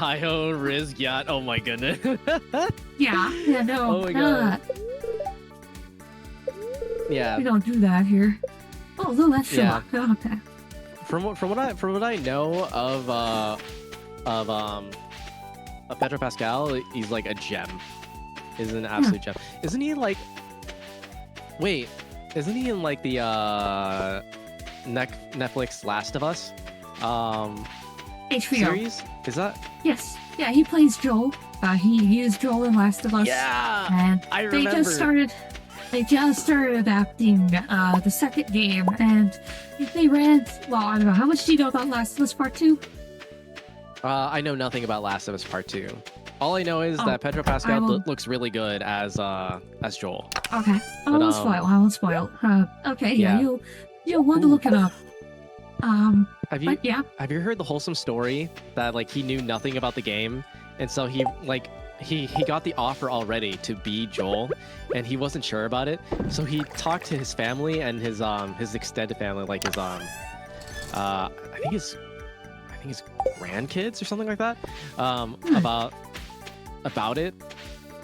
Bio Riz Yacht. Oh my goodness. Yeah, no. Oh my god. Yeah. We don't do that here. Oh, look, that's Sherlock. Oh, okay. From what I know of Pedro Pascal, he's like a gem. He's an absolute gem. Isn't he like? Wait, isn't he in like the Netflix Last of Us HBO series? Is that? Yes. Yeah, he plays Joel. He is Joel in Last of Us. Yeah, and I remember. They just started adapting the second game, and they ran. Well, I don't know. How much do you know about Last of Us Part 2? I know nothing about Last of Us Part 2. All I know is that Pedro Pascal looks really good as Joel. Okay. I won't spoil. Okay. Yeah. You'll want to look it up. Have you heard the wholesome story that like he knew nothing about the game, and so he got the offer already to be Joel, and he wasn't sure about it. So he talked to his family and his extended family, like his I think his grandkids or something like that, about it,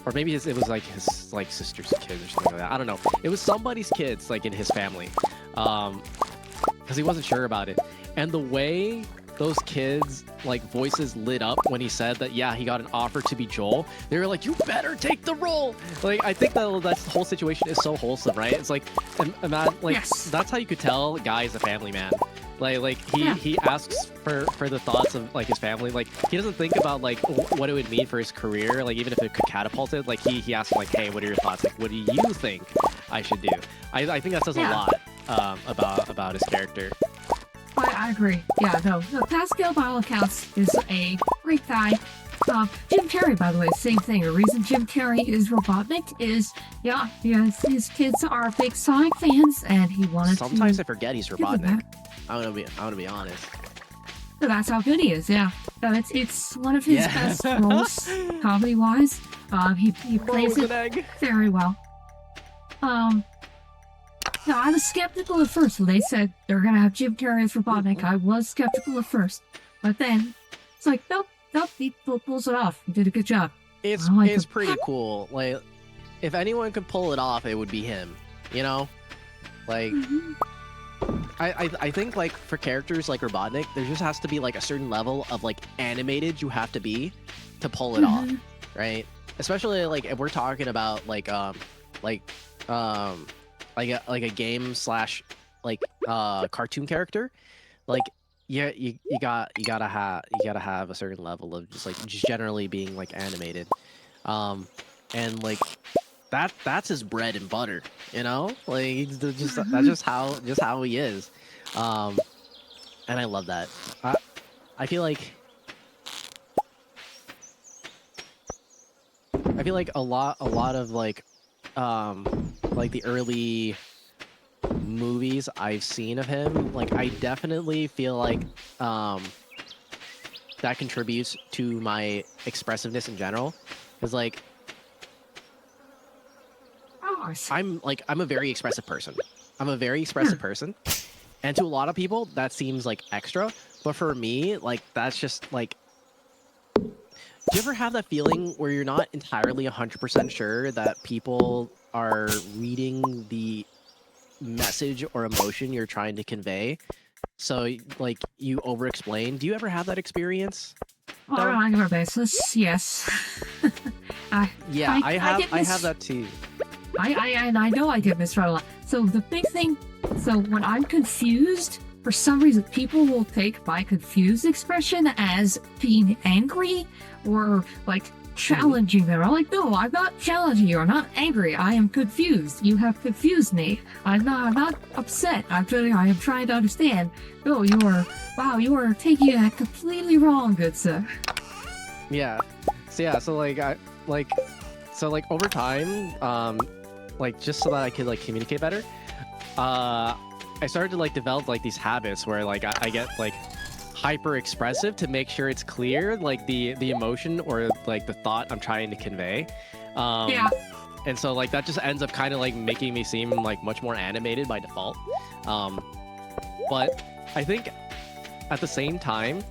or maybe it was like his sister's kids or something like that. I don't know. It was somebody's kids like in his family, because he wasn't sure about it, and the way those kids like voices lit up when he said that he got an offer to be Joel. They were like, you better take the role. Like, I think that the whole situation is so wholesome, right? It's like, that's how you could tell a guy is a family man. Like he asks for the thoughts of like his family. Like, he doesn't think about like what it would mean for his career. Like, even if it could catapult it. Like, he asks like, hey, what are your thoughts? Like, what do you think I should do? I think that says a lot about his character. I agree. Yeah, no. Pascal, by all accounts, is a great guy. Jim Carrey, by the way, same thing. The reason Jim Carrey is Robotnik is, his kids are big Sonic fans, and he wanted Sometimes I forget he's Robotnik. I'm gonna be honest. So that's how good he is. Yeah, it's one of his best roles, comedy-wise. He plays it very well. No, I was skeptical at first when they said they're gonna have Jim Carrey as Robotnik. I was skeptical at first, but then it's like, nope, he pulls it off. He did a good job. It's pretty cool. Like, if anyone could pull it off, it would be him. You know, like I think like for characters like Robotnik, there just has to be like a certain level of like animated you have to be to pull it off, right? Especially like if we're talking about like a game / like cartoon character, like you gotta have a certain level of just generally being like animated, and like that's his bread and butter, you know, like that's just how he is, and I love that. I feel like a lot of like the early movies I've seen of him, like I definitely feel like that contributes to my expressiveness in general. Because like I'm a very expressive person. And to a lot of people that seems like extra, but for me, like that's just like, do you ever have that feeling where you're not entirely 100% sure that people are reading the message or emotion you're trying to convey? So, like, you over-explain. Do you ever have that experience? On a regular basis, yes. I have that too. I know I get misread a lot. So the big thing, when I'm confused, for some reason, people will take my confused expression as being angry or like challenging them. I'm like, no, I'm not challenging you. I'm not angry. I am confused. You have confused me. I'm not upset. I am trying to understand. No, you are taking it completely wrong, good sir. Yeah. So over time, like just so that I could like communicate better, I started to like develop like these habits where like I get like hyper expressive to make sure it's clear, like the emotion or like the thought I'm trying to convey. And so like that just ends up kind of like making me seem like much more animated by default. But I think at the same time,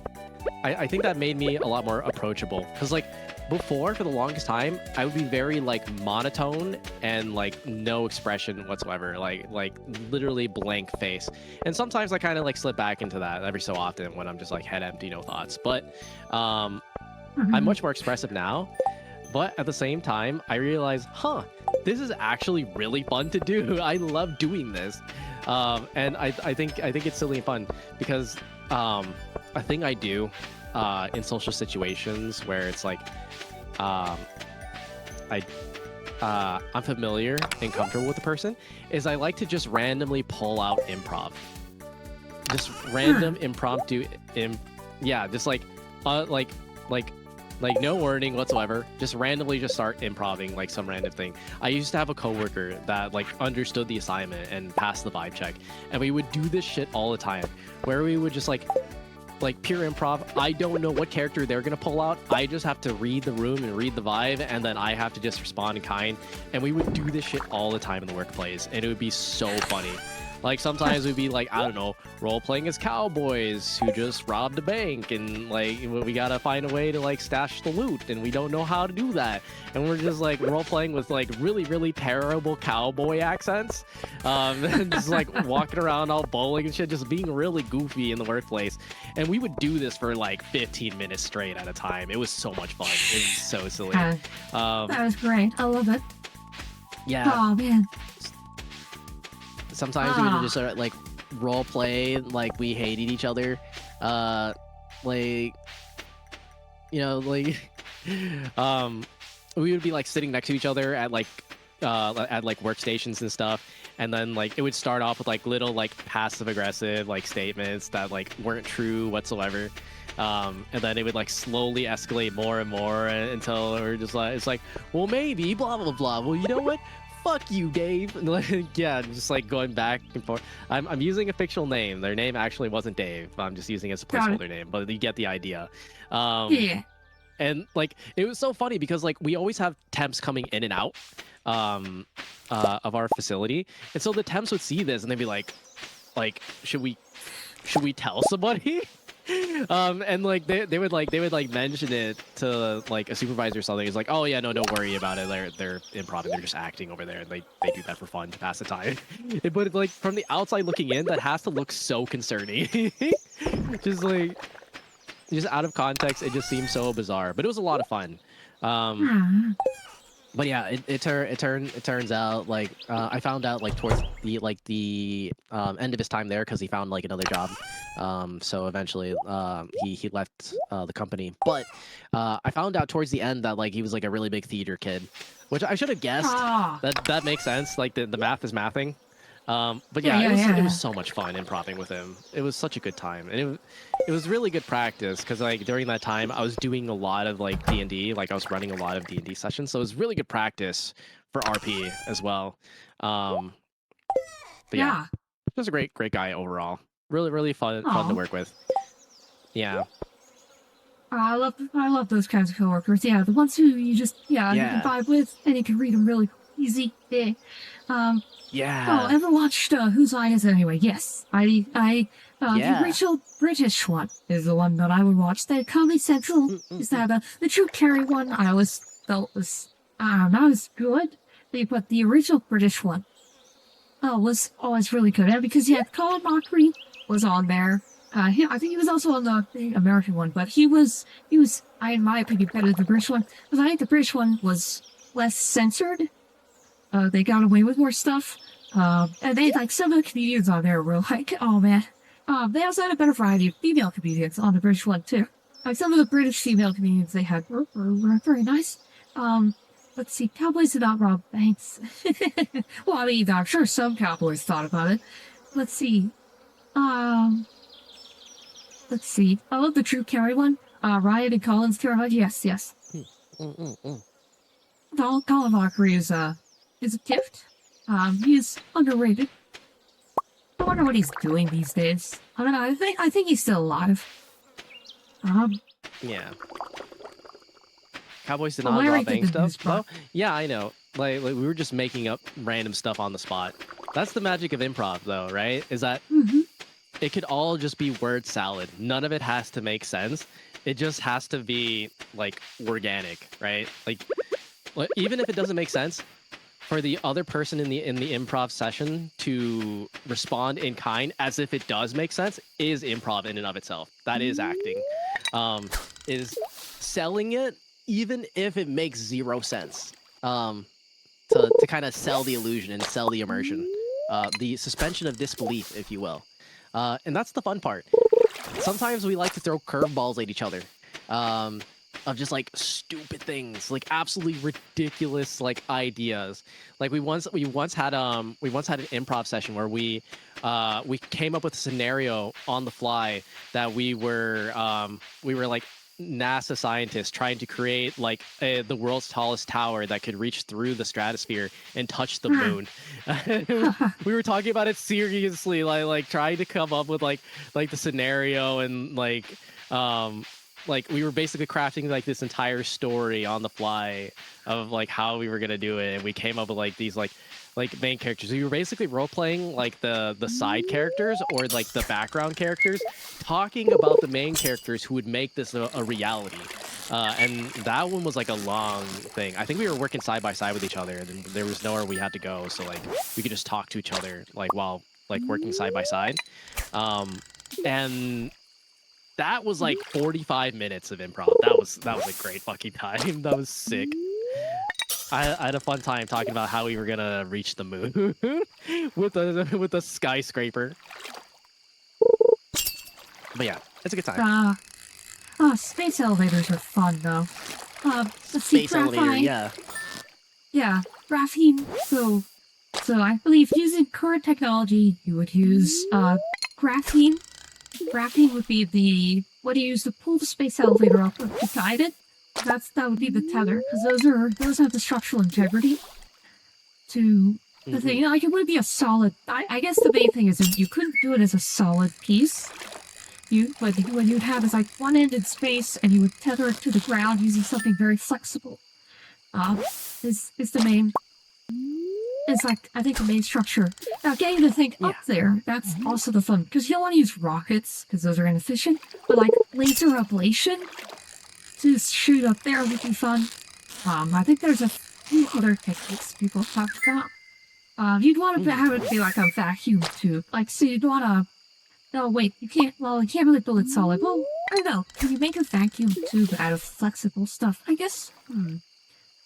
I think that made me a lot more approachable. Because, like, before, for the longest time, I would be very, like, monotone and, like, no expression whatsoever. Like literally blank face. And sometimes I kind of, like, slip back into that every so often when I'm just, like, head empty, no thoughts. But I'm much more expressive now. But at the same time, I realize, this is actually really fun to do. I love doing this. And I think it's silly and fun because a thing I do in social situations where it's like I'm familiar and comfortable with the person is I like to just randomly pull out improv. Just random impromptu just like no warning whatsoever, just randomly just start improving like some random thing. I used to have a coworker that like understood the assignment and passed the vibe check, and we would do this shit all the time where we would just like pure improv. I don't know what character they're gonna pull out. I just have to read the room and read the vibe, and then I have to just respond in kind. And we would do this shit all the time in the workplace, and it would be so funny. Like sometimes we'd be like, I don't know, role playing as cowboys who just robbed a bank, and like we gotta find a way to like stash the loot, and we don't know how to do that, and we're just like role playing with like really terrible cowboy accents, and just like walking around all bowling and shit, just being really goofy in the workplace. And we would do this for like 15 minutes straight at a time. It was so much fun. It was so silly. That was great. I love it. Yeah. Oh man. Sometimes we would just sort of like role play like we hated each other, like we would be like sitting next to each other at like workstations and stuff, and then like it would start off with like little like passive aggressive like statements that like weren't true whatsoever, and then it would like slowly escalate more and more until we're just like, it's like, well maybe blah blah blah, well you know what, fuck you, Dave. And like, yeah, just like going back and forth. I'm using a fictional name. Their name actually wasn't Dave. I'm just using it as a placeholder name, but you get the idea. Yeah. And like it was so funny because like we always have temps coming in and out of our facility, and so the temps would see this and they'd be like should we tell somebody? And like they would mention it to like a supervisor or something. It's like, oh yeah, no, don't worry about it. They're improv, they're just acting over there, and they do that for fun to pass the time. But like from the outside looking in, that has to look so concerning. just out of context, it just seems so bizarre. But it was a lot of fun. But yeah, it turns out like I found out like towards the end of his time there, because he found like another job. So eventually he left the company. But I found out towards the end that like he was like a really big theater kid, which I should have guessed. That makes sense. Like the math is mathing. But yeah, it was so much fun improvising with him. It was such a good time, and it was really good practice because like during that time I was doing a lot of like D&D, like I was running a lot of D&D sessions, so it was really good practice for RP as well. But yeah, just a great guy overall. Really fun to work with. Yeah. I love those kinds of coworkers. Yeah, the ones who you just you can vibe with and you can read them really easy. Yeah. Oh, ever watched Whose Line Is It Anyway? Yes, the original British one is the one that I would watch. The Comedy Central is that the True Carry one. I always felt was not as good, but the original British one was always really good. And because Colin Mockery was on there. I think he was also on the American one, but he was, in my opinion, better than the British one, because I think the British one was less censored. They got away with more stuff. And they, like, some of the comedians on there were like, oh man. They also had a better variety of female comedians on the British one, too. Like, some of the British female comedians they had were very nice. Let's see, Cowboys did not rob banks. Well, I mean, I'm sure some cowboys thought about it. Let's see. I love the Drew Carey one. Ryan and Colin's terrified. Yes. Colin Mockery is a gift. He's underrated. I wonder what he's doing these days. I don't know. I think he's still alive. Yeah. Cowboys did not rob bank stuff. Well, yeah, I know. Like we were just making up random stuff on the spot. That's the magic of improv, though, right? Is that it could all just be word salad. None of it has to make sense. it just has to be like organic, right? Like even if it doesn't make sense, for the other person in the improv session to respond in kind as if it does make sense is improv in and of itself. That is acting. Is selling it even if it makes zero sense. To kind of sell the illusion and sell the immersion, the suspension of disbelief, if you will. And that's the fun part. Sometimes we like to throw curveballs at each other. Of just like stupid things, like absolutely ridiculous like ideas. Like we once had an improv session where we came up with a scenario on the fly that we were like NASA scientists trying to create like the world's tallest tower that could reach through the stratosphere and touch the moon. We were talking about it seriously, like trying to come up with like the scenario and like we were basically crafting like this entire story on the fly of like how we were gonna do it, and we came up with like these like main characters. We were basically role playing like the side characters or like the background characters, talking about the main characters who would make this a reality. And that one was like a long thing. I think we were working side by side with each other, and there was nowhere we had to go, so like we could just talk to each other like while like working side by side. And that was like 45 minutes of improv. That was a great fucking time. That was sick. I had a fun time talking about how we were gonna reach the moon with a skyscraper. But yeah, it's a good time. Space elevators are fun though. Let's see, Space elevator, yeah. Yeah, graphene. So I believe using current technology, you would use graphene. Graphene would be what you use to pull the space elevator up to guide it. That would be the tether, because those have the structural integrity to the thing. Like it would be a solid. I guess the main thing is that you couldn't do it as a solid piece. What you'd have is like one end in space, and you would tether it to the ground using something very flexible. Is the main. It's like, I think, the main structure. Now, getting the thing up there, that's also the fun. Because you don't want to use rockets, because those are inefficient. But, like, laser ablation to shoot up there would be fun. I think there's a few other techniques people have talked about. You'd want to have it be like a vacuum tube. Like, so you'd want to... No, wait, you can't really build it solid. Well, I don't know. Can you make a vacuum tube out of flexible stuff? I guess,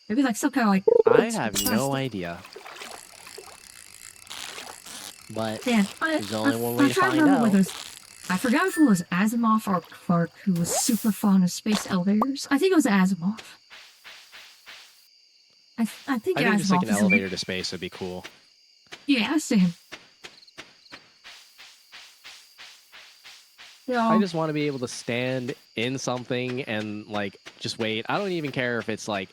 maybe like some kind of like... I have no idea. But yeah, there's only one way to find out. I forgot if it was Asimov or Clark who was super fond of space elevators. I think it was Asimov. I think Asimov just like an elevator to space would be cool. Yeah, same. I just want to be able to stand in something and like just wait. I don't even care if it's like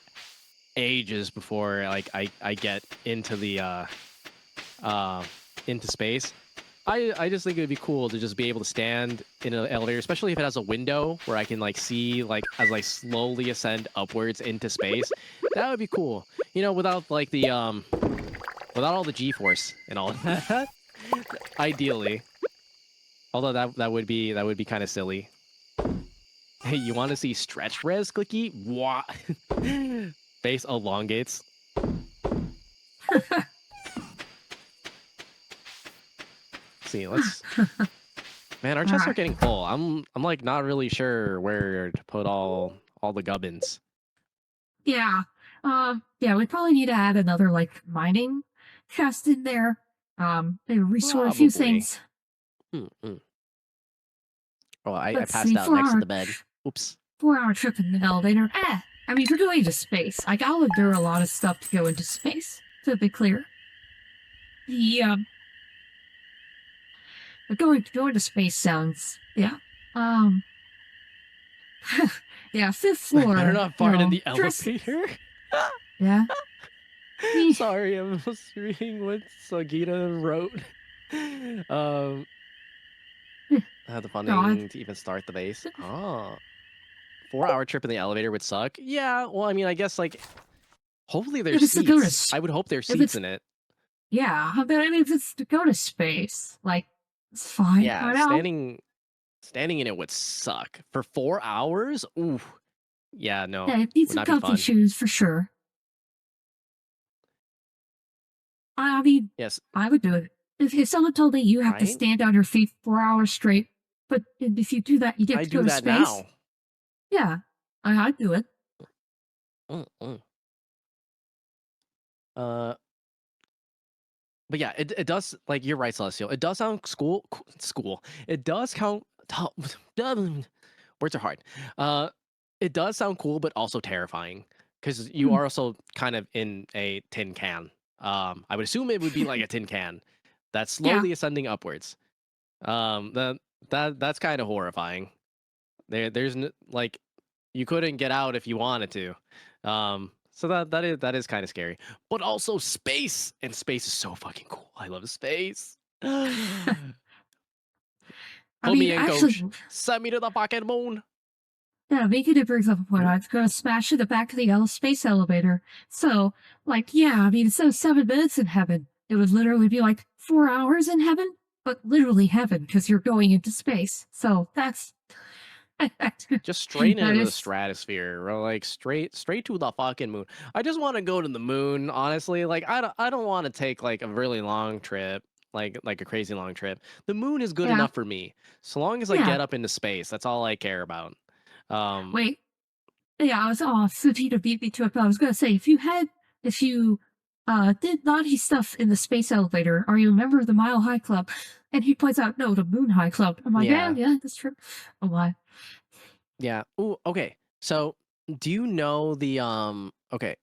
ages before like I get into the into space. I just think it would be cool to just be able to stand in an elevator, especially if it has a window where I can like see like as I slowly ascend upwards into space. That would be cool. You know, without like the without all the G-force and all that. Ideally. Although that would be kind of silly. Hey, you want to see stretch res, Klicky? What? Base elongates. See, let's. Man, our chests are getting full. I'm like not really sure where to put all the gubbins. Yeah. Yeah, we probably need to add another like mining chest in there. Maybe restore a few things. Oh, I passed out next to the bed. Oops. 4-hour trip in the elevator. I mean, if you're going to space, like I'll endure a lot of stuff to go into space. To be clear, the going to space sounds yeah. Yeah, 5th floor. Better not fart in the elevator. Yeah. Sorry, I was reading what Sagita wrote. Had the funding to even start the base. Oh. 4-hour trip in the elevator would suck. Yeah, well, I mean, I guess like hopefully there's seats. I would hope there's seats in it. Yeah, but I mean, if it's to go to space, like it's fine. Yeah, standing Standing in it would suck for 4 hours. Ooh, yeah, no, Yeah, it needs would some not be comfy fun. shoes for sure. I mean, Yes, I would do it. If someone told me you have to right. stand on your feet for 4 hours straight, but if you do that, you get I to go do to that space. now. Yeah, I'd do it. Mm-mm. Uh, but yeah, it does like you're right, Celestial. It does sound school. It does count. Words are hard. Uh, it does sound cool, but also terrifying because you Hmm. are also kind of in a tin can. I would assume it would be like a tin can that's Yeah. slowly ascending upwards. That's kind of horrifying. Like you couldn't get out if you wanted to. So that is kind of scary. But also space, and space is so fucking cool. I love space. Put I mean, me in, actually, coach. Send me to the fucking moon. yeah, making it brings up a point. I was going to smash in the back of the yellow space elevator. So, like, yeah, I mean, instead of 7 minutes in heaven, it would literally be like 4 hours in heaven, but literally heaven because you're going into space. So that's that Just straight into the is, stratosphere, or like straight to the fucking moon. I just want to go to the moon, honestly. Like I don't want to take like a really long trip, like a crazy long trip. The moon is good yeah, enough for me. So long as I yeah. get up into space, that's all I care about. Um, Wait, yeah, I was off. So Tito beat me to it, but I was going to say, if you did naughty stuff in the space elevator, are you a member of the Mile High Club? And he points out, no, the Moon High Club. I'm like, yeah, yeah, yeah, that's true. Oh, my. yeah. Ooh, okay. So do you know the Okay,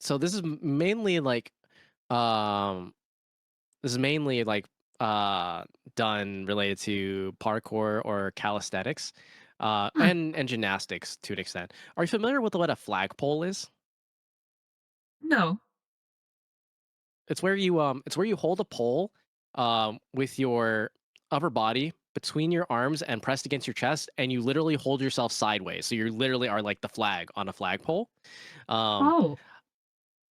so um this is mainly like done related to parkour or calisthenics, Huh, and gymnastics to an extent. Are you familiar with what a flagpole is? no. It's where you hold a pole with your upper body between your arms and pressed against your chest, and you literally hold yourself sideways. So you literally are like the flag on a flagpole. Um, Oh,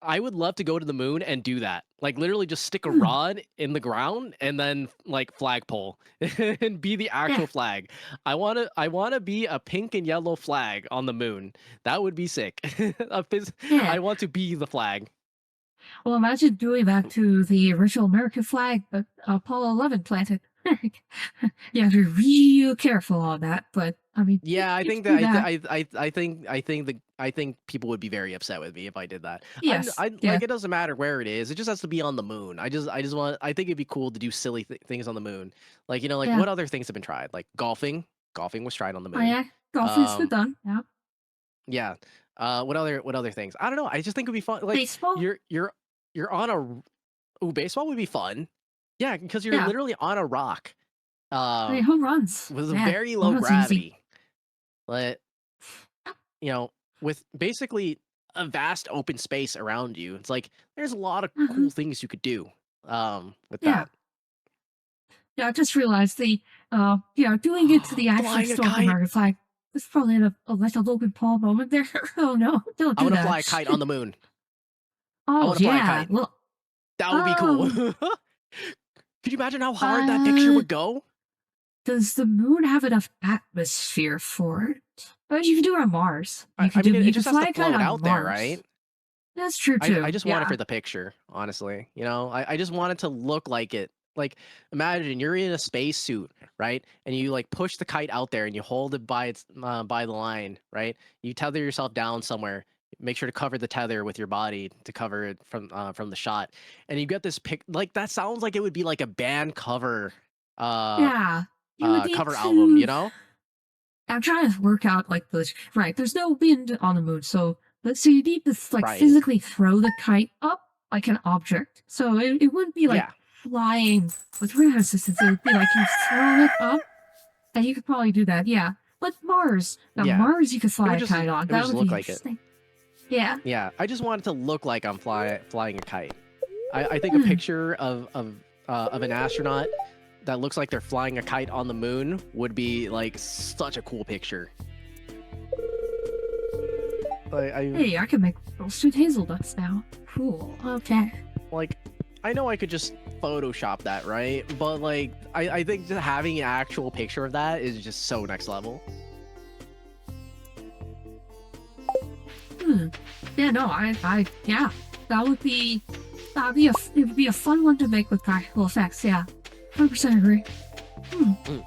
I would love to go to the moon and do that. Like literally just stick a hmm. rod in the ground and then like flagpole and be the Yeah, actual flag. I wanna be a pink and yellow flag on the moon. That would be sick. yeah. I want to be the flag. Well, imagine doing that to the original American flag that Apollo 11 planted. You have to be real careful on that, but I mean, Yeah, I you can think do that that. I think people would be very upset with me if I did that. Yes, I yeah, like it doesn't matter where it is. It just has to be on the moon. I think it'd be cool to do silly things on the moon. Like, like yeah. what other things have been tried? Like golfing. Golfing was tried on the Oh, moon. yeah. Golfing's been Um done. Yeah. yeah. What other things? I don't know. I just think it'd be fun. Like Baseball. you're on a baseball would be fun. Yeah, because you're Yeah. literally on a rock. I mean, Um home runs. with Yeah, very home low runs easy. gravity. But you know, with basically a vast open space around you. It's like there's a lot of Hmm. cool things you could do with Yeah. that. Yeah, I just realized doing it to the actual Flying a historical kite. American flag. There's probably like a Logan Paul moment there. Oh no, don't I do want to fly a that. kite on the moon. I Oh want to fly a yeah. kite. Well, That would be cool. um, Could you imagine how hard that picture uh, would go? does the moon have enough atmosphere for it? But you can do it on Mars. I mean, it You can just has to fly a kite float on out there, Mars. right? That's true I too. just want it Yeah. for the picture, honestly. I just want it to look like it. Like, imagine you're in a spacesuit, right? And you like push the kite out there and you hold it by the line, right? You tether yourself down somewhere. Make sure to cover the tether with your body to cover it from the shot. And you get this pic like that sounds like it would be like a band uh Yeah. You would need cover album, to. I'm trying to work out like this. Right, there's no wind on the moon, so so you need to like Right. physically throw the kite up like an object. So it wouldn't be like Yeah. flying with real assistance. It would be like you throw it up, and you could probably do that. Yeah, but Mars. Now Yeah. Mars, you could It fly would a just kite on. it would That just would look be like it. interesting. Yeah. Yeah, I just want it to look like I'm flying a kite. I think a Hmm. picture of an astronaut that looks like they're flying a kite on the moon would be like such a cool picture. I Hey, I can make little sweet hazelnuts now. Cool. Okay. like I know I could just Photoshop that, right? But like, I think just having an actual picture of that is just so next level. Yeah, no, yeah, it would be a fun one to make with practical effects. Yeah, 100% agree.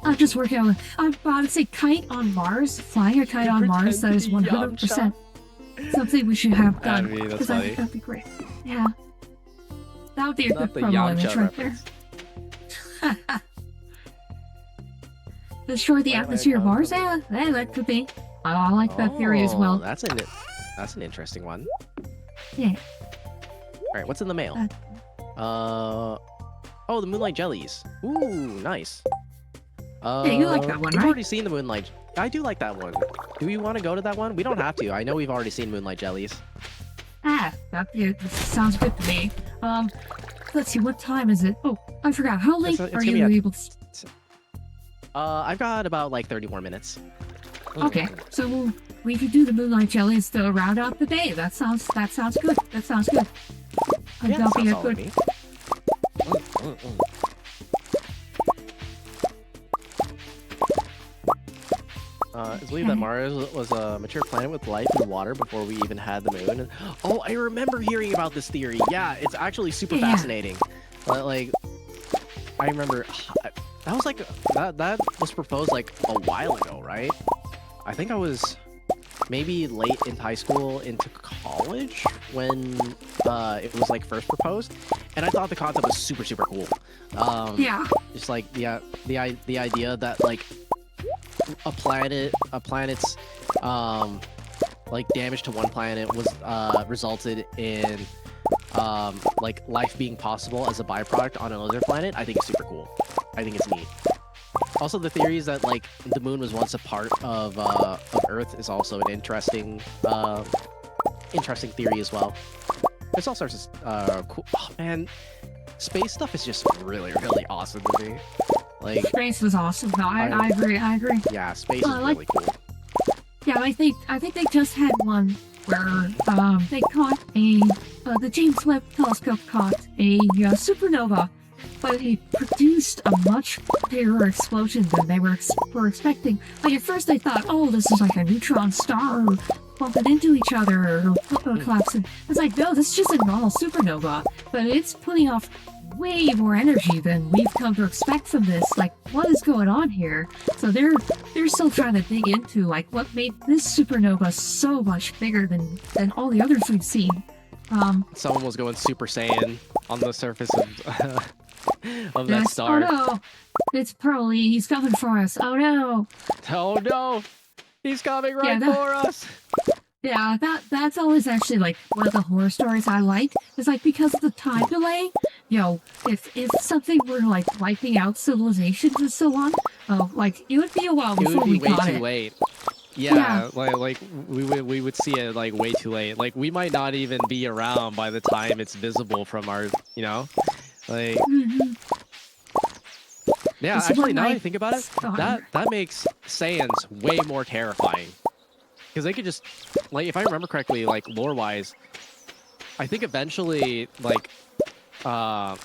I'll just work out. I'm about to say kite on Mars, flying a kite on Mars. That is 100% something we should have done. I mean, that's Because I think that'd be great. Yeah, that would be a good promo image right there. Destroy the atmosphere of Mars. Yeah, that could be. I like that theory as well. That's an interesting one. Yeah. All right, what's in the mail? Oh, the moonlight jellies. Ooh, nice. Yeah, you like that one, We've right? already seen the moonlight. I do like that one. Do we want to go to that one? We don't have to. I know we've already seen moonlight jellies. That sounds good to me. Let's see, what time is it? Oh, I forgot. How late are you able to... I've got about like 30 more minutes. Okay, so we could do the moonlight jellies to round out the day. That sounds good. That sounds good. Yeah, that sounds solid to me. It's believed that Mars was a mature planet with life and water before we even had the moon. Oh, I remember hearing about this theory. Yeah, it's actually super fascinating. Like, I remember that was like that was proposed like a while ago, right? I think I was maybe late in high school into college when it was like first proposed, and I thought the concept was super cool. Yeah. Just like the idea that like a planet's like damage to one planet was resulted in like life being possible as a byproduct on another planet. I think it's super cool. I think it's neat. Also, the theory is that like the moon was once a part of Earth is also an interesting theory as well. There's all sorts of cool. Oh man, space stuff is just really awesome to me. Like space was awesome. No, I agree. Yeah, space is really cool. Yeah, I think they just had one where they caught the James Webb Telescope caught a supernova, but it produced a much bigger explosion than they were expecting. Like at first they thought, oh, this is like a neutron star bumping into each other or collapsing. It's like, no, this is just a normal supernova, but it's putting off way more energy than we've come to expect from this. Like, what is going on here? So they're still trying to dig into like what made this supernova so much bigger than all the others we've seen. Someone was going Super Saiyan on the surface of that star. Oh no! It's probably he's coming for us. Oh no! Oh no! He's coming right for us! Yeah, that's always actually like one of the horror stories I like. It's like because of the time delay, you know, if something were like wiping out civilizations and so on, like it would be a while before we caught it. It would be way too late. Yeah, like we would see it like way too late. Like we might not even be around by the time it's visible from our, you know, like. Yeah, actually, now that I think about it, that makes Saiyans way more terrifying. Because they could just, like, if I remember correctly, like, lore-wise, I think eventually, like, Goku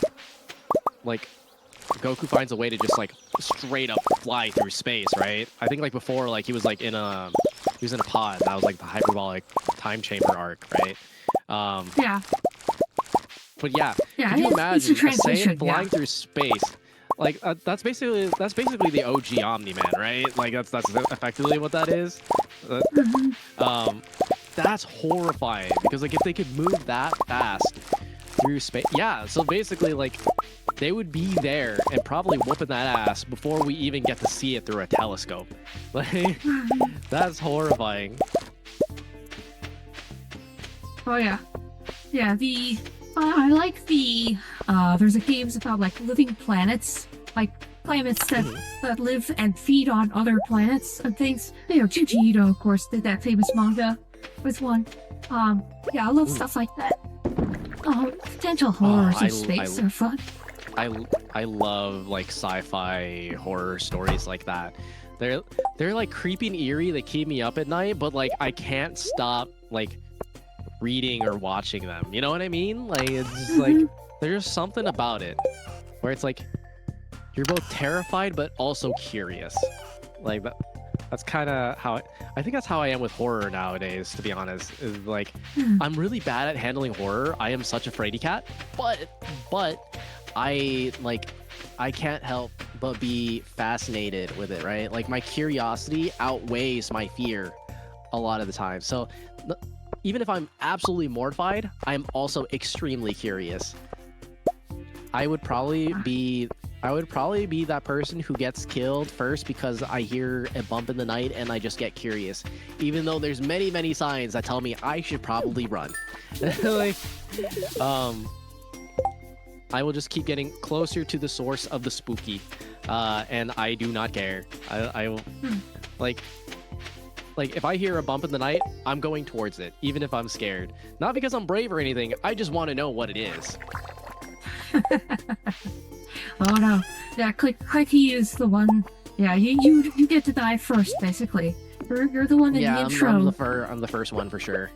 finds a way to just, like, straight up fly through space, right? I think, like, before, like, he was in a pod, and that was, like, the hyperbolic time chamber arc, right? Yeah. But yeah, could you imagine a Saiyan flying through space? Like, that's basically the OG Omni-Man, right? Like, that's effectively what that is. That's horrifying because like if they could move that fast through space, yeah. So basically, like they would be there and probably whooping that ass before we even get to see it through a telescope. Like that's horrifying. Oh yeah, yeah. I like the there's a games about like living planets, like planets that live and feed on other planets and things. You know, Junji Ito, of course, did that famous manga with one. Yeah, I love stuff like that. Potential horrors of space are fun. I love like sci-fi horror stories like that. They're like creepy and eerie. They keep me up at night, but like I can't stop like reading or watching them. You know what I mean? Like it's just like there's something about it where it's like you're both terrified but also curious. Like that's kind of how I think that's how I am with horror nowadays, to be honest. Is like I'm really bad at handling horror. I am such a fraidy cat, but I can't help but be fascinated with it, right? Like my curiosity outweighs my fear a lot of the time. So even if I'm absolutely mortified, I'm also extremely curious. I would probably be that person who gets killed first because I hear a bump in the night and I just get curious, even though there's many signs that tell me I should probably run. Like, I will just keep getting closer to the source of the spooky, and I do not care. I will, like if I hear a bump in the night, I'm going towards it, even if I'm scared. Not because I'm brave or anything. I just want to know what it is. Oh no. Yeah, Klicky is the one. Yeah, you get to die first, basically. You're the one in the intro. I'm the first one for sure.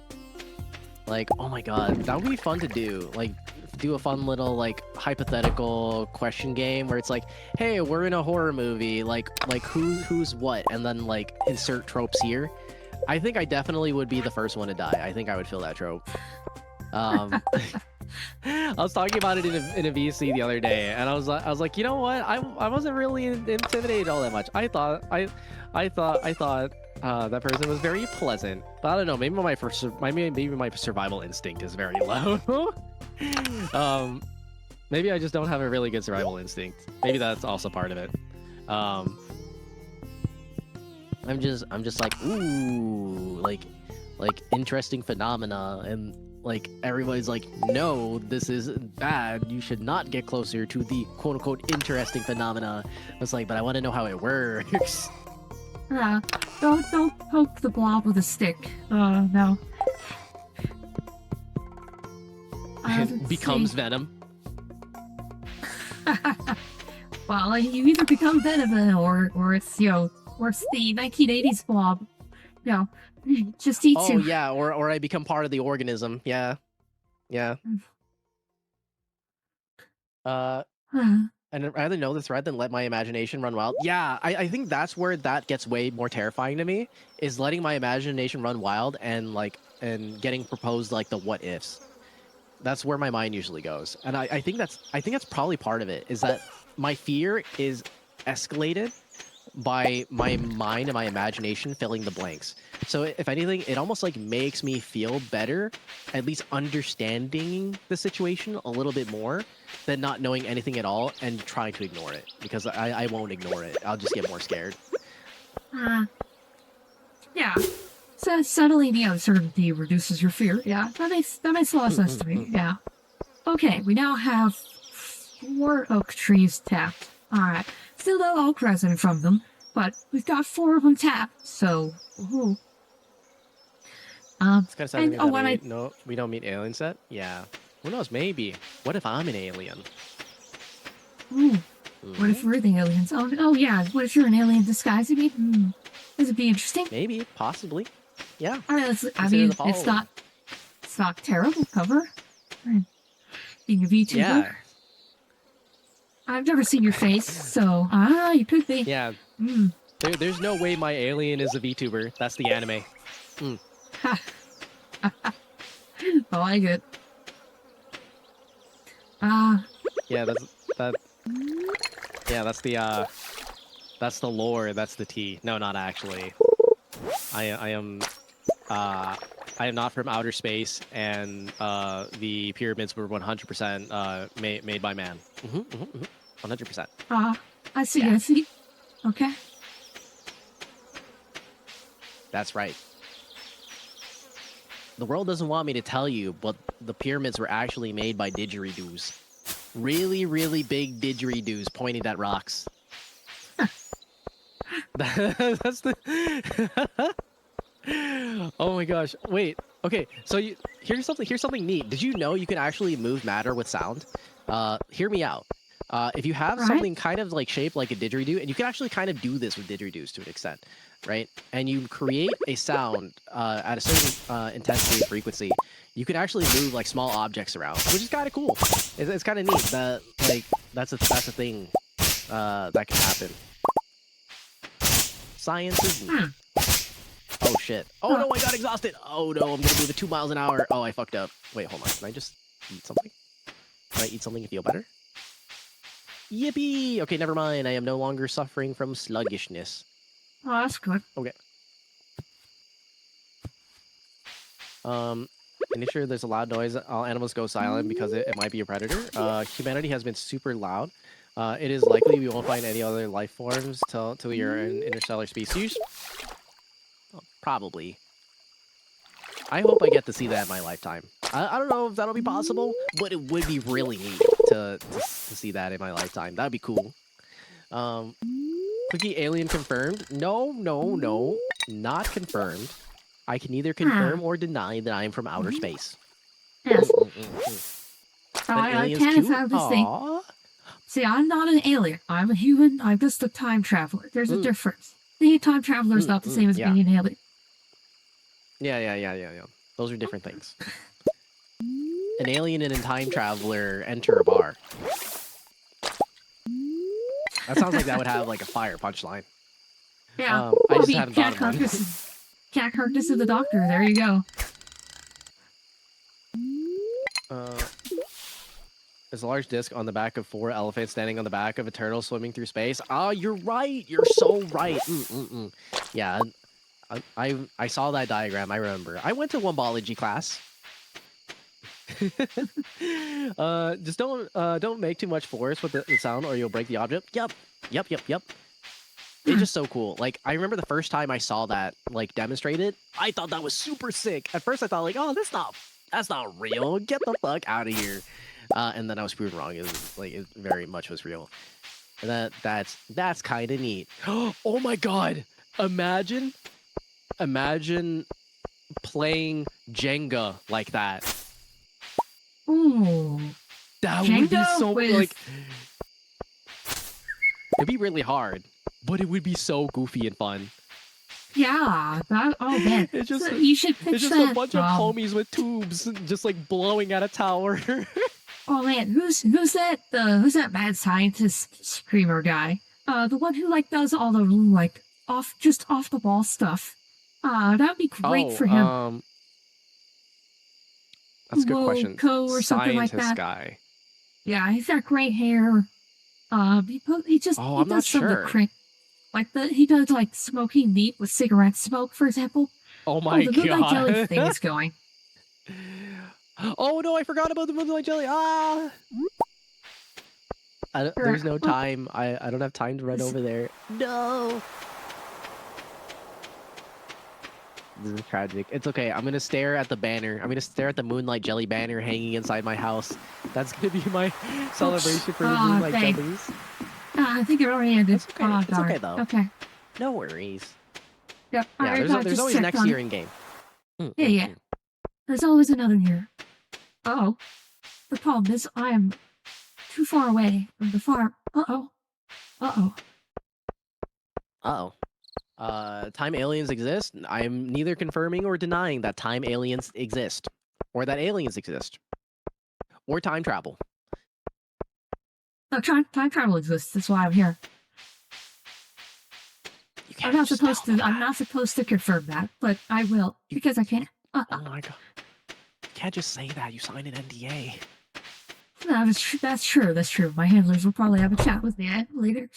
Like, oh my god, that would be fun to do. Like, do a fun little like hypothetical question game where it's like, hey, we're in a horror movie. Like who's what, and then like insert tropes here. I think I definitely would be the first one to die. I think I would fill that trope. I was talking about it in a VC the other day, and I was like, you know what? I wasn't really intimidated all that much. I thought that person was very pleasant, but I don't know. Maybe my survival instinct is very low. Maybe I just don't have a really good survival instinct. Maybe that's also part of it. I'm just like, ooh, like interesting phenomena, and like everybody's like, no, this is bad, you should not get closer to the quote-unquote interesting phenomena. It's like, but I want to know how it works. Don't poke the blob with a stick. No. It becomes venom. Well, you either become venom or it's or it's the 1980s blob. Just eats you. Oh yeah, or I become part of the organism. Yeah. And I'd rather know the threat than let my imagination run wild. Yeah, I think that's where that gets way more terrifying to me, is letting my imagination run wild and getting proposed like the what ifs. That's where my mind usually goes, and I think that's probably part of it, is that my fear is escalated by my mind and my imagination filling the blanks. So if anything, it almost like makes me feel better, at least understanding the situation a little bit more than not knowing anything at all and trying to ignore it, because I won't ignore it. I'll just get more scared. Yeah. So settling the uncertainty reduces your fear. Yeah, that makes a lot of sense to me. Yeah. Okay, we now have 4 oak trees tapped. Alright. Still no oak resin from them, but we've got 4 of them tapped, so ooh. It's kind of sad that we don't meet aliens yet. Yeah. Who knows? Maybe. What if I'm an alien? Ooh. What if we're the aliens? Oh yeah. What if you're an alien disguise? This would be interesting. Maybe. Possibly. Yeah. It's not terrible cover. Being a VTuber. Yeah. I've never seen your face, so you could be. Yeah. There's no way my alien is a VTuber. That's the anime. I like it. Yeah, that's the lore. That's the tea. No, not actually. I am not from outer space, and the pyramids were 100% made by man. 100%. I see. Yeah. I see. Okay. That's right. The world doesn't want me to tell you, but the pyramids were actually made by didgeridoos. Really, really big didgeridoos pointing at rocks. That's the... Oh my gosh. Wait. Okay, so here's something neat. Did you know you can actually move matter with sound? Hear me out. If you have something kind of like shaped like a didgeridoo, and you can actually kind of do this with didgeridoos to an extent, right? And you create a sound at a certain intensity and frequency, you can actually move like small objects around, which is kind of cool. It's kind of neat that like that's a thing that can happen. Science is neat. Oh shit. Oh no, I got exhausted. Oh no, I'm gonna move at 2 miles an hour. Oh, I fucked up. Wait, hold on. Can I just eat something? Can I eat something to feel better? Yippee! Okay, never mind. I am no longer suffering from sluggishness. Oh, that's good. Okay. Make sure there's a loud noise. All animals go silent because it might be a predator. Humanity has been super loud. It is likely we won't find any other life forms till we are an interstellar species. Oh, probably. I hope I get to see that in my lifetime. I don't know if that'll be possible, but it would be really neat to see that in my lifetime. That'd be cool. Klicky alien confirmed? No, not confirmed. I can neither confirm or deny that I am from outer space. Yes. I aliens can't too? have this thing. Aw. See, I'm not an alien. I'm a human. I'm just a time traveler. There's a difference. Being a time traveler is not the same as being an alien. Yeah. Those are different things. An alien and a time traveler enter a bar. That sounds like that would have like a fire punchline. Yeah. I just haven't thought of one. Cat carcass of the doctor. There you go. There's a large disc on the back of 4 elephants standing on the back of a turtle swimming through space. Oh, you're right. You're so right. Yeah, I saw that diagram. I remember. I went to one biology class. Just don't make too much force with the sound or you'll break the object. Yep. It's just so cool. Like, I remember the first time I saw that, like, demonstrated, I thought that was super sick. At first I thought, like, oh, that's not real. Get the fuck out of here. And then I was proven wrong. It was, like, it very much was real. And that's kind of neat. Oh my god! Imagine playing Jenga like that. Ooh. That Jenga would be so with... like. It'd be really hard, but it would be so goofy and fun. Yeah. Oh man. It's just so you should pitch it's just that. a bunch of homies with tubes, just like blowing at a tower. Oh man, who's that mad scientist screamer guy? The one who like does all the like off the ball stuff. That'd be great for him. That's a good question. Or something like that. Guy. Yeah, he's got gray hair. He does I'm not sure. He does like smoking meat with cigarette smoke, for example. Oh my god! The Moonlight Jelly thing is going. Oh no, I forgot about the Moonlight Jelly. There's no time. I don't have time to run over there. No. This is tragic. It's okay. I'm gonna stare at the banner. I'm gonna stare at the Moonlight Jelly banner hanging inside my house. That's gonna be my celebration for the Moonlight Jellies. I think it already ended. It's okay. It's okay though. Okay. No worries. Yep. Yeah, there's always next year in game. Yeah. There's always another year. Uh-oh. The problem is I am too far away from the farm. Uh-oh. Time aliens exist? I am neither confirming or denying that time aliens exist. Or that aliens exist. Or time travel. No, time travel exists. That's why I'm here. I'm not supposed to confirm that, but I will because I can. Oh my god! You can't just say that. You signed an NDA. No, that's true. That's true. My handlers will probably have a chat with me later.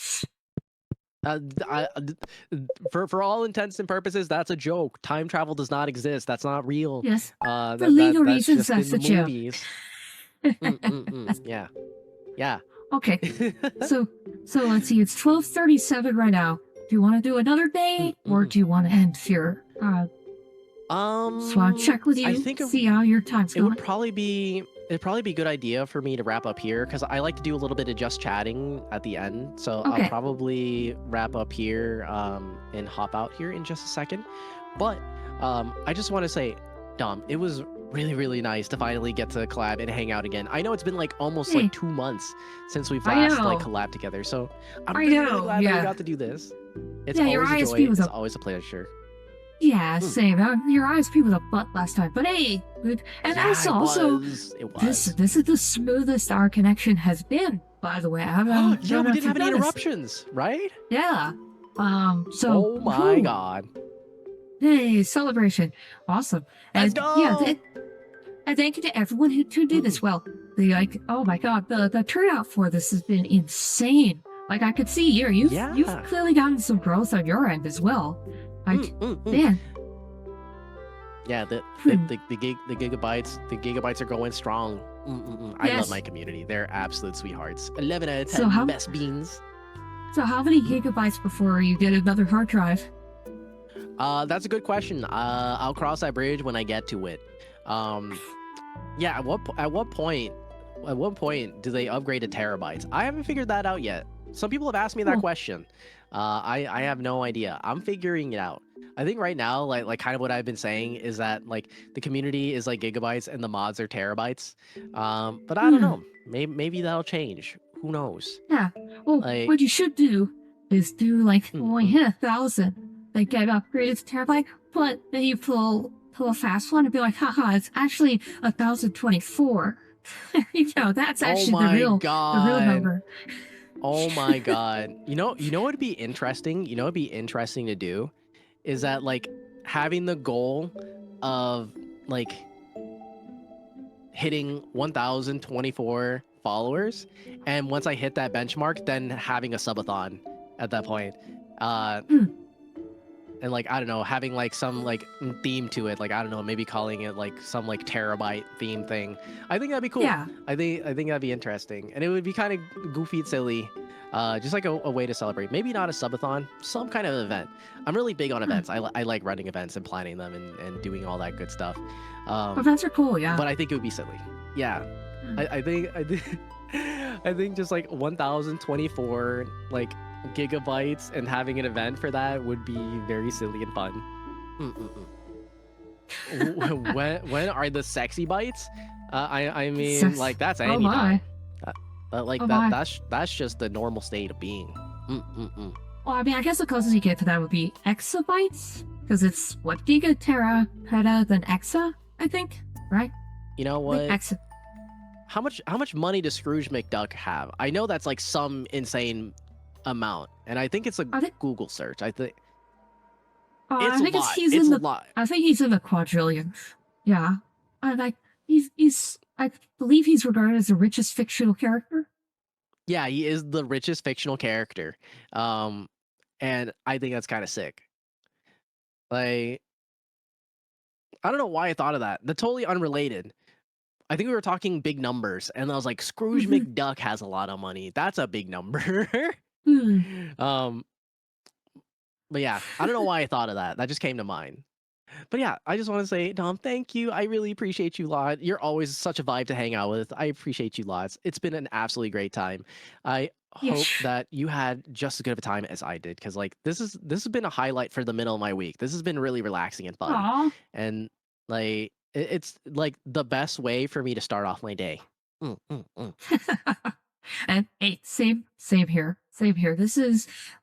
For all intents and purposes, that's a joke. Time travel does not exist. That's not real. Yes. For legal reasons, that's a joke. Yeah. Okay. So let's see. It's 12:37 right now. Do you want to do another day, or do you want to end here? So I'll check with you. I think see how your time's going. It'd probably be a good idea for me to wrap up here because I like to do a little bit of just chatting at the end. So I'll probably wrap up here and hop out here in just a second. But I just want to say, Dom, it was really, really nice to finally get to collab and hang out again. I know it's been like almost like 2 months since we've last like collabed together. So I'm really glad that we got to do this. It's always a joy. It's always a pleasure. Yeah, Hmm. same. Your eyes peed with a butt last time, but hey, good. And Yeah, it also, was. It this was. this is the smoothest our connection has been. By the way, I Yeah, don't we know if didn't you've have any noticed. interruptions, right? Yeah. So, Oh my whew, god. hey, celebration, awesome, Let's and yeah, go. and thank you to everyone who tuned in Mm-mm. as well. Oh my god, the turnout for this has been insane. Like I could see here, you've Yeah. clearly gotten some growth on your end as well. Like, Mm-mm-mm. man, Yeah, hmm, the gigabytes are going strong. Mm-mm-mm. I love yes. my community. They're absolute sweethearts. 11 out of So 10 how best beans. so how many Mhm. gigabytes before you get another hard drive? That's a good question. I'll cross that bridge when I get to it. Um, yeah, at what point do they upgrade to terabytes? I haven't figured that out yet. Some people have asked me that Oh, question. I have no idea. I'm figuring it out. I think right now, like kind of what I've been saying is that like the community is like gigabytes and the mods are terabytes. But I don't hmm, know. Maybe that'll change. Who knows? yeah. Well, Like, what you should do is do like mm, when you mm. hit 1,000, like get upgraded to terabyte, but then you pull a fast one and be like, haha, it's actually 1,024. That's Oh actually my the real god. number. Oh my god. You know what'd be interesting? You know what'd be interesting to do is that like having the goal of like hitting 1024 followers, and once I hit that benchmark, then having a subathon at that point. Uh Hmm, and like I don't know, having like some like theme to it, like I don't know, maybe calling it like some like terabyte theme thing. I think that'd be cool. yeah. I think that'd be interesting, and it would be kind of goofy and silly, just like a way to celebrate. Maybe not a subathon, some kind of event. I'm really big on Hmm. events. I like running events and planning them and doing all that good stuff. Events are cool, yeah. But I think it would be silly. Yeah, Hmm. I think I think just like 1024 like gigabytes and having an event for that would be very silly and fun. When are the sexy bites? I mean Sex. like that's Oh any my. time. But like Oh my. that's just the normal state of being. Well, I mean, I guess the closest you get to that would be exabytes, because it's what giga, tera, peta, then exa, I think, right? You know I think what? exa. How much money does Scrooge McDuck have? I know that's like some insane amount, and I think it's a I think. Google search. I think I it's a think it's lot. he's It's in a the. lot. I think he's in the quadrillions. Yeah, and like he's. I believe he's regarded as the richest fictional character. Yeah, he is the richest fictional character. Um, and I think that's kind of sick. Like, I don't know why I thought of that. They're totally unrelated. I think we were talking big numbers, and I was like, Scrooge Mhm. McDuck has a lot of money. That's a big number. Hmm. um, but yeah, I don't know why I thought of that. That just came to mind. But yeah, I just want to say, Dom, thank you. I really appreciate you a lot. You're always such a vibe to hang out with. I appreciate you lots. It's been an absolutely great time. I hope Yes. that you had just as good of a time as I did, because like this has been a highlight for the middle of my week. This has been really relaxing and fun, Aw. and like it's like the best way for me to start off my day. Mm. And hey, same here. Same here.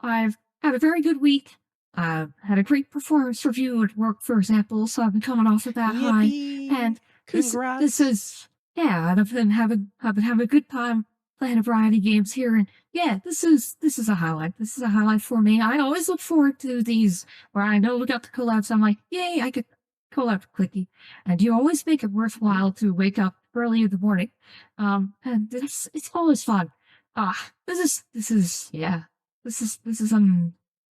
I've had a very good week. I've had a great performance review at work, for example, so I've been coming off of that high. Yippee! And this Congrats! is, yeah, and I've been having a good time playing a variety of games here. And yeah, this is a highlight. This is a highlight for me. I always look forward to these where I know we got the collabs. I'm like, yay, I could collab with Klicky. And you always make it worthwhile to wake up early in the morning, and it's always fun. Yeah, this is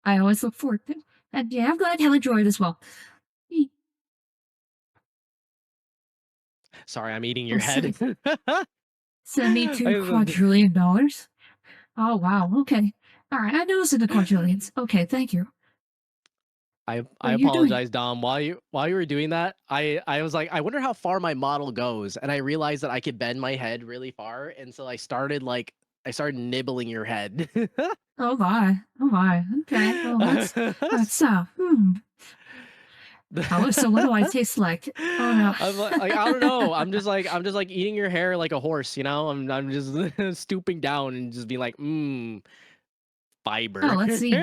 I always look forward to, and yeah, I'm glad you enjoyed as well. He Sorry, I'm eating your will head. send me two I, quadrillion. Oh wow, okay, all right, I know it's in the quadrillions. Okay, thank you. I What are you doing? apologize, Dom. While you were doing that, I was like, I wonder how far my model goes, and I realized that I could bend my head really far, and so I started nibbling your head. Oh my, oh my. Okay, well that's Oh, so what do I taste like? Oh no. I'm like I don't know. I'm just like eating your hair like a horse, you know. I'm just stooping down and just being like, Oh, fiber, let's see.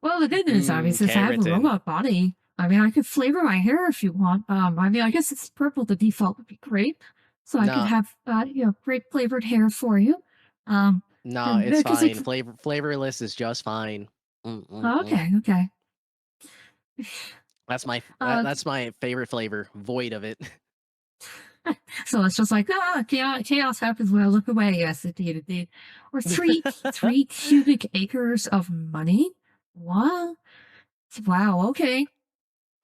Well, the good news, obviously, is I have a keratin. robot body. I mean, I could flavor my hair if you want. I mean, I guess it's purple. The default would be grape, so I could No, have grape flavored hair for you. Um, no, and it's because fine. Flavorless is just fine. Mm-mm-mm. okay, okay. Uh, That's my favorite flavor. Void of it. so it's just like chaos happens when I look away. Yes, indeed, indeed. Or three cubic acres of money. What? Wow. Okay.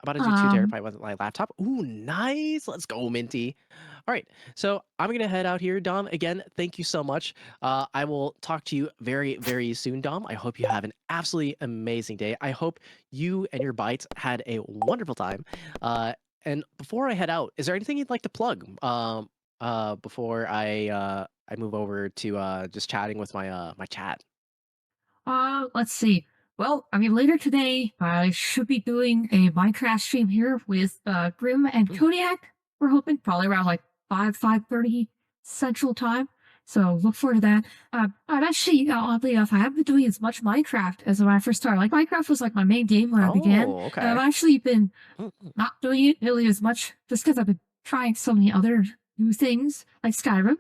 About to do 2 Um. terabyte with my laptop. Ooh, nice. Let's go, Minty. All right, so I'm gonna head out here, Dom. Again, thank you so much. I will talk to you very, very soon, Dom. I hope you have an absolutely amazing day. I hope you and your bites had a wonderful time. And before I head out, is there anything you'd like to plug? Before I move over to just chatting with my chat. Let's see. Well, I mean, later today, I should be doing a Minecraft stream here with Grim and Mm. Kodiak. We're hoping probably around like 5:30 Central Time. So look forward to that. I'm actually, oddly enough, I haven't been doing as much Minecraft as when I first started. Like Minecraft was like my main game when I began. Oh, And okay. I've actually been Mm, mm. not doing it nearly as much just because I've been trying so many other new things like Skyrim.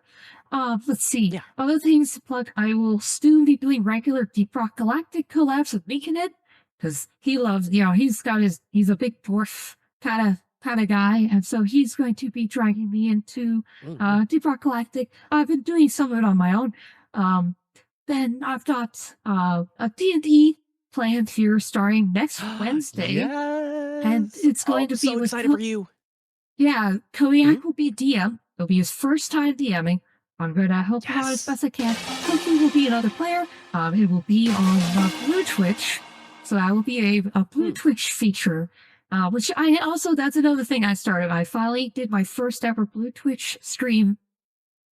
Let's see. Yeah. Other things to plug. I will still be doing regular Deep Rock Galactic collabs with Beaconhead because he loves, he's a big dwarf kind of guy, and so he's going to be dragging me into Mm, mm. Deep Rock Galactic. I've been doing some of it on my own. Um, then I've got a D&D planned here starting next Wednesday, and Yes. it's Oh, going I'm to be so with excited for you. yeah, Mhm. Kodiak will be DM. It'll be his first time DMing. I'm going to help him out as Yes. best I can. Cookie will be another player. It will be on Blue Twitch. So that will be a Blue Hmm. Twitch feature, which I also, that's another thing I started. I finally did my first ever Blue Twitch stream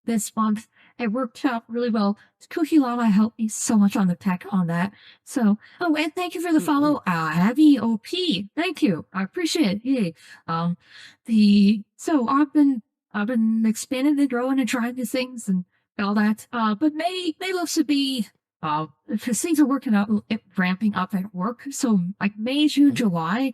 this month. It worked out really well. Cookie Llama helped me so much on the tech on that. So, oh, and thank you for the Mm, mm. follow, Abby OP. Thank you. I appreciate it. Yay. Um, so I've been expanding and growing and trying new things and all that. But May looks to be because things are working out, ramping up at work. So like May, June, Mhm. July,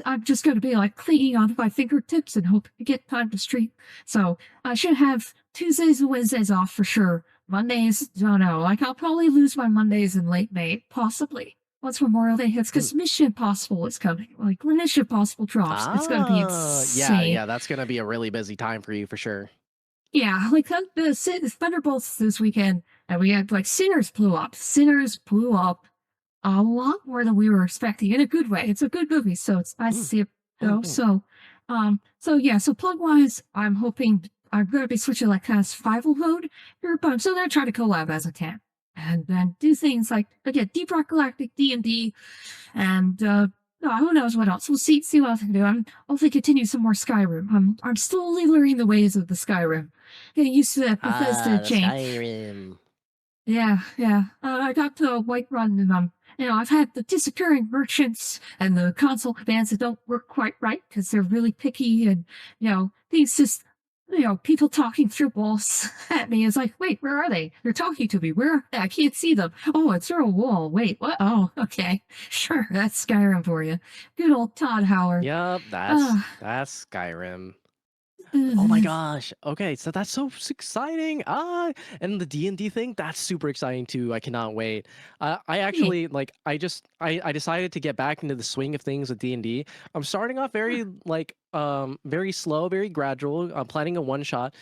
I'm just going to be like clinging onto my fingertips and hope to get time to stream. So I should have Tuesdays and Wednesdays off for sure. Mondays, don't know. Like I'll probably lose my Mondays in late May, possibly. Once Memorial Day hits, Mm. because Mission Impossible is coming. Like when Mission Impossible drops, it's going to be Yeah, insane. yeah, that's gonna be a really busy time for you for sure. Yeah, like the Thunderbolts this weekend, and we had like Sinners blew up. Sinners blew up a lot more than we were expecting in a good way. It's a good movie, so it's nice to Mm, see it mm, go. mm. So yeah, so plug wise, I'm hoping I'm going to be switching like kind of survival mode here, but I'm still going to try to collab as I can, and then do things like again Deep Rock Galactic D&D, and who knows what else. We'll see what else I can do. I'm hopefully continue some more Skyrim. I'm slowly learning the ways of the Skyrim, getting used to that Bethesda The chain. Skyrim. Yeah, yeah. I got to Whiterun, and I've had the disappearing merchants and the console commands that don't work quite right because they're really picky, and things just, people talking through walls at me. It's like, wait, where are they? They're talking to me. Where? I can't see them. Oh, it's through a wall. Wait, what? Oh, okay, sure. That's Skyrim for you. Good old Todd Howard. Yep, Uh, that's Skyrim. Oh my uh, gosh. Okay, so that's so exciting. And the D&D thing, that's super exciting too. I cannot wait. I yeah. actually like I decided to get back into the swing of things with D&D. I'm starting off very very slow, very gradual. I'm planning a one shot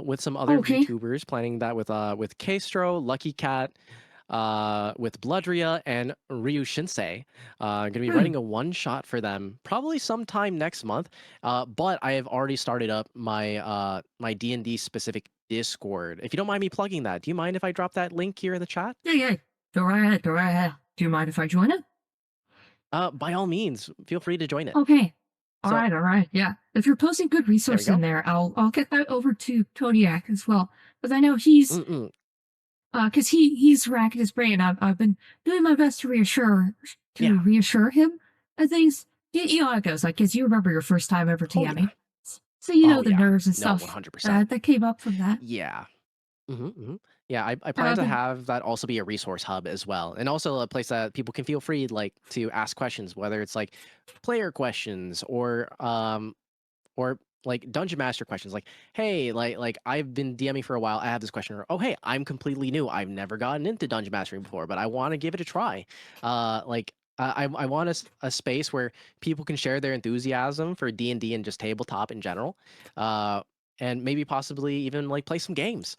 with some other Okay. VTubers, planning that with Castro, Lucky Cat, with Bloodria and Ryu Shinsei. Gonna be Hmm. writing a one shot for them probably sometime next month. But I have already started up my D&D specific Discord. If you don't mind me plugging that, do you mind if I drop that link here in the chat? Yeah, yeah. Go right ahead. Go right ahead. Do you mind if I join it? By all means, feel free to join it. Okay. So All right, yeah. If you're posting good there we resources in go. there, I'll get that over to Kodiak as well. Because I know he's Mm-mm. because he's racking his brain. I've been doing my best to Yeah. reassure him of things. You know how it goes, like because you remember your first time ever Oh yeah. TMing. So you know Oh the yeah. nerves and No, stuff 100%. that came up from that. Yeah. Yeah, I plan to The have that also be a resource hub as well, and also a place that people can feel free like to ask questions, whether it's like player questions or like dungeon master questions, like hey, like I've been DMing for a while, I have this question, or oh hey, I'm completely new, I've never gotten into dungeon mastering before, but I want to give it a try. Like I want a space where people can share their enthusiasm for D&D and just tabletop in general, uh and maybe possibly even like play some games.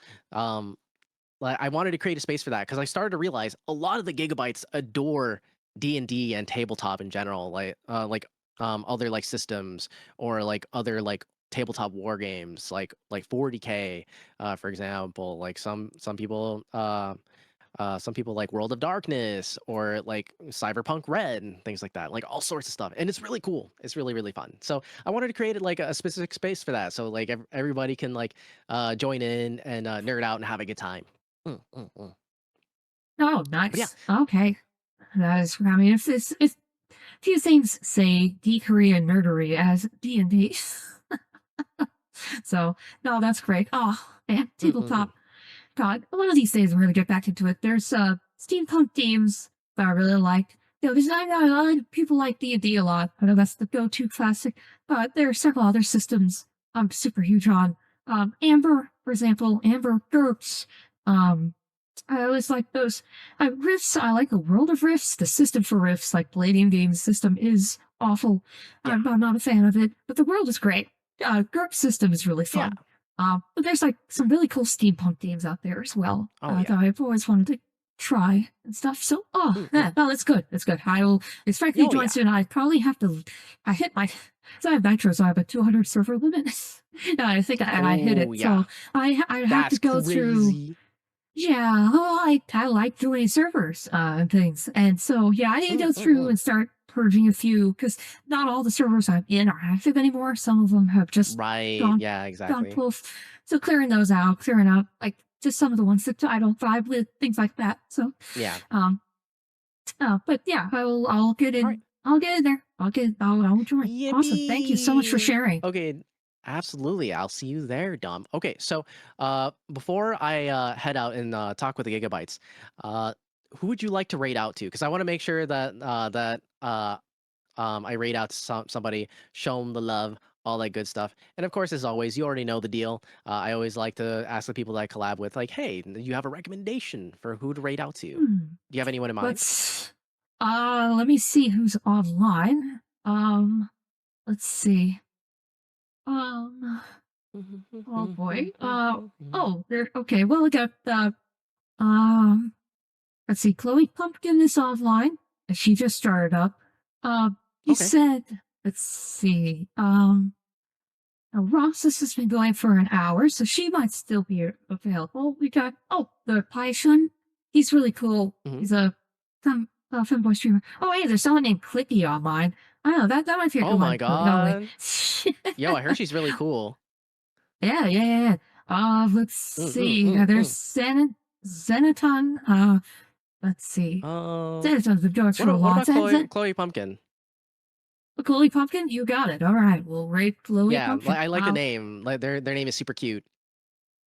Like I wanted to create a space for that because I started to realize a lot of the gigabytes adore D&D and tabletop in general, other like systems or like other like tabletop war games like 40K, for example. Like some people like World of Darkness or like Cyberpunk Red and things like that, like all sorts of stuff, and it's really cool. It's really really fun. So I wanted to create like a specific space for that, so like everybody can like join in and nerd out and have a good time. Mm. Oh, But yeah, nice. Okay. That is, I mean, if few things say geekery and nerdery as D&D. So, no, that's great. Oh, man, mm. tabletop. God, one of these days I'm going to get back into it. There's steampunk games that I really like. You know, people like D&D a lot. I know that's the go-to classic, but there are several other systems I'm super huge on. Amber, for example, Amber GURPS. Um, I always like those Rifts. I like the world of Rifts. The system for Rifts, like Palladium Games system, is awful. Yeah, I'm not a fan of it, but the world is great. GURPS system is really yeah. fun. But there's like some really cool steampunk games out there as well Oh that yeah. I've always wanted to try and stuff. So, yeah, Mm. no, that's good. That's good. I will expect you to Oh join yeah. soon. I probably have to. I hit my. So I have Nitro, so I have a 200 server limit. No, I think I hit Oh it. yeah. So I have to That's go through. crazy. Yeah, oh, I like doing servers and things, and so yeah, I need to go through Mm. and start purging a few because not all the servers I'm in are active anymore. Some of them have just Right. gone Yeah. gone Exactly. poof. So clearing out like just some of the ones that I don't vibe with, things like that. So, Yeah. um, but yeah, I'll get All right. in. I'll get in there. I'll join. Awesome. Thank you so much for Yippee! sharing. Okay, absolutely. I'll see you there, Dom. Okay, so before I head out and talk with the gigabytes, uh, who would you like to raid out to? Because I want to make sure that I raid out to somebody, show them the love, all that good stuff. And of course, as always, you already know the deal. I always like to ask the people that I collab with, like, hey, do you have a recommendation for who to raid out to? Do Hmm. you have anyone in mind? Let me see who's online. Let's see. Um, oh boy. There. Okay. Well, we got um. Let's see. Chloe Pumpkin is offline. And she just started up. You Okay. said. Let's see. Ross has been going for an hour, so she might still be available. We got the Python. He's really cool. Hmm. He's a femboy streamer. Oh, hey, there's someone named Klicky online. I know that might be a Oh good my one. No way. god. Yo, I heard she's really cool. Yeah. Let's see. There's Mm. Xenaton. Let's see. Um, Xenaton's been going for a what while. about Chloe Pumpkin? Chloe Pumpkin, you got it. All right, we'll rate Chloe Yeah, Pumpkin. I like the name. Like their name is super cute.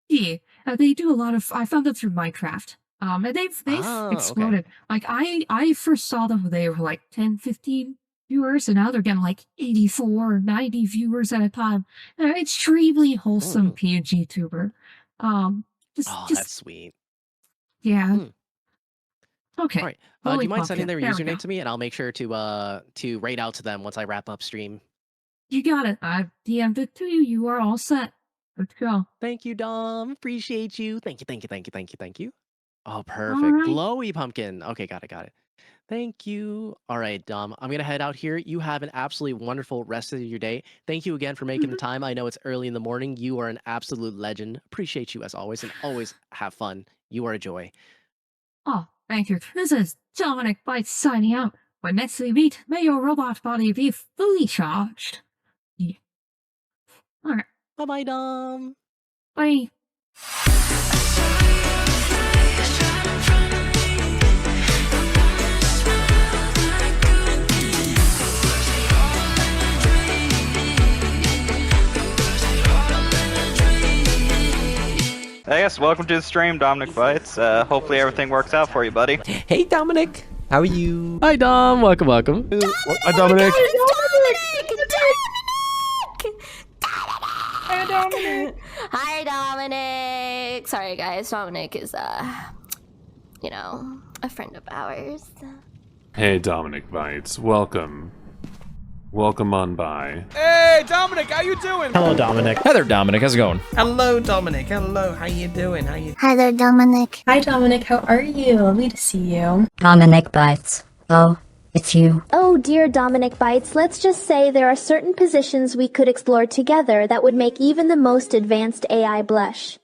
Yeah, they do a lot of. I found them through Minecraft. And they've Ah, okay. exploded. Like I first saw them when they were like 10, 15 viewers, and now they're getting like 84, 90 viewers at a time. They're an extremely wholesome Mm. PNG tuber. Um, Oh, just that's sweet. yeah. Mm. All Okay, right. Do Chloe you mind sending Pumpkin. their There we go. username to me, and I'll make sure to raid out to them once I wrap up stream. You got it. I've DM'd it to you. You are all set. Let's go. Thank you, Dom. Appreciate you. Thank you. Oh, All perfect. right. Glowy pumpkin. Okay, got it. Thank you. All right, Dom. I'm gonna head out here. You have an absolutely wonderful rest of your day. Thank you again for making the Mhm. time. I know it's early in the morning. You are an absolute legend. Appreciate you as always, and always have fun. You are a joy. Oh, thank you. This is Dominic Bytes signing out. When next we meet, may your robot body be fully charged. Yeah. All right. Bye bye, Dom. Bye. Hey guys, welcome to the stream, Dominic Bytes. Hopefully everything works out for you, buddy. Hey, Dominic. How are you? Hi, Dom. Welcome, welcome. Hi, Dominic. Hi, Dominic. Sorry, guys. Dominic is, you know, a friend of ours. Hey, Dominic Bytes. Welcome. Welcome on by. Hey, Dominic, how you doing? Hello, Dominic. Hi there, Dominic. How's it going? Hello, Dominic. Hello, how you doing? Hi there, Dominic. Hi, Dominic. How are you? Lovely to see you. Dominic Bytes. Oh, it's you. Oh, dear Dominic Bytes, let's just say there are certain positions we could explore together that would make even the most advanced AI blush.